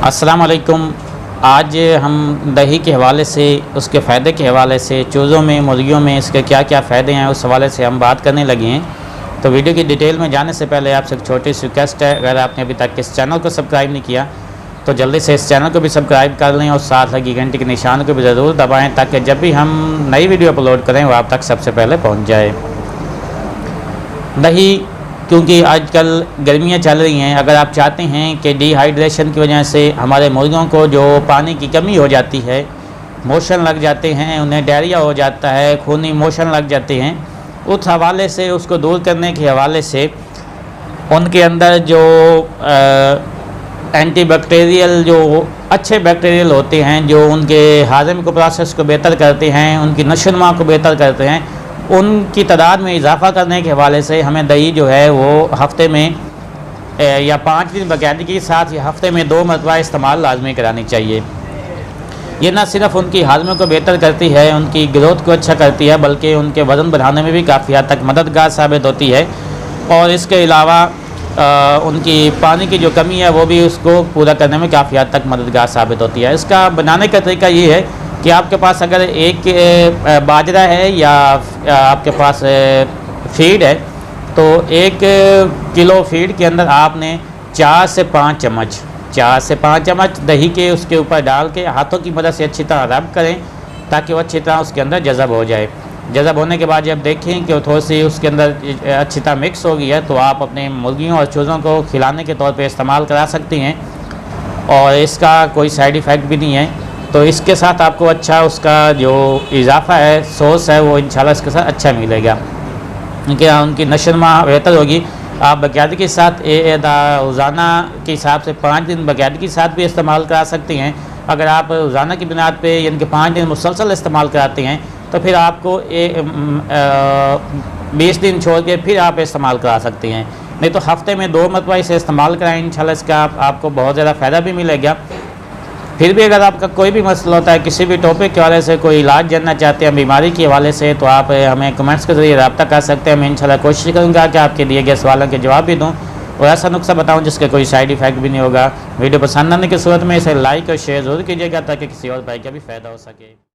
अस्सलाम वालेकुम। आज हम दही के हवाले से, उसके फ़ायदे के हवाले से, चूज़ों में, मुर्गियों में इसके क्या क्या फ़ायदे हैं उस हवाले से हम बात करने लगे हैं। तो वीडियो की डिटेल में जाने से पहले आपसे एक छोटी सी रिक्वेस्ट है, अगर आपने अभी तक इस चैनल को सब्सक्राइब नहीं किया तो जल्दी से इस चैनल को भी सब्सक्राइब कर लें और साथ लगी घंटी के निशान को भी ज़रूर दबाएँ ताकि जब भी हम नई वीडियो अपलोड करें वो आप तक सबसे पहले पहुँच जाए। दही, क्योंकि आजकल गर्मियाँ चल रही हैं, अगर आप चाहते हैं कि डिहाइड्रेशन की वजह से हमारे मुर्गियों को जो पानी की कमी हो जाती है, मोशन लग जाते हैं, उन्हें डायरिया हो जाता है, खूनी मोशन लग जाते हैं, उस हवाले से उसको दूर करने के हवाले से उनके अंदर जो एंटीबैक्टीरियल, जो अच्छे बैक्टीरियल होते हैं जो उनके हाजमे को प्रोसेस को बेहतर करते हैं, उनकी नशोनुमा को बेहतर करते हैं, उनकी तादाद में इजाफ़ा करने के हवाले से हमें दही जो है वो हफ़्ते में या 5 दिन बाकायदगी के साथ या हफ़्ते में 2 मरतबा इस्तेमाल लाजमी करानी चाहिए। ये न सिर्फ उनकी हाजमे को बेहतर करती है, उनकी ग्रोथ को अच्छा करती है, बल्कि उनके वज़न बढ़ाने में भी काफ़ी हद तक मददगार साबित होती है। और इसके अलावा उनकी पानी की जो कमी है वो भी उसको पूरा करने में काफ़ी हद तक मददगार साबित होती है। इसका बनाने का तरीका ये है कि आपके पास अगर एक बाजरा है या आपके पास फीड है, तो 1 किलो फीड के अंदर आपने 4 से 5 चम्मच दही के उसके ऊपर डाल के हाथों की मदद से अच्छी तरह रब करें ताकि वो अच्छी तरह उसके अंदर जज़ब हो जाए। जज़ब होने के बाद जब देखें कि वो थोड़ी सी उसके अंदर अच्छी तरह मिक्स हो गई है तो आप अपने मुर्गियों और चूज़ों को खिलाने के तौर पे इस्तेमाल करा सकती हैं और इसका कोई साइड इफ़ेक्ट भी नहीं है। तो इसके साथ आपको अच्छा उसका जो इजाफ़ा है, सोर्स है, वो इंशाल्लाह इसके साथ अच्छा मिलेगा, क्योंकि उनकी नशोनुमा बेहतर होगी। आप बाकायदगी के साथ रोज़ाना के हिसाब से 5 दिन बाकायदगी के साथ भी इस्तेमाल करा सकती हैं। अगर आप रोज़ाना की बुनियाद पे यानी कि 5 दिन मुसलसल इस्तेमाल कराते हैं तो फिर आपको 20 दिन छोड़ के फिर आप इस्तेमाल करा सकते हैं। नहीं तो हफ़्ते में 2 मरतबा इसे इस्तेमाल कराएँ, इंशाल्लाह इसका आपको बहुत ज़्यादा फ़ायदा भी मिलेगा। फिर भी अगर आपका कोई भी मसला होता है, किसी भी टॉपिक के हवाले से कोई इलाज जानना चाहते हैं बीमारी के हवाले से, तो आप हमें कमेंट्स के ज़रिए रब्ता कर सकते हैं। मैं इंशाल्लाह कोशिश करूँगा कि आपके दिए गए सवालों के जवाब भी दूँ और ऐसा नुस्खा बताऊँ जिसका कोई साइड इफ़ेक्ट भी नहीं होगा। वीडियो पसंद आने की सूरत में इसे लाइक और शेयर ज़रूर कीजिएगा ताकि किसी और भाई का भी फ़ायदा हो सके।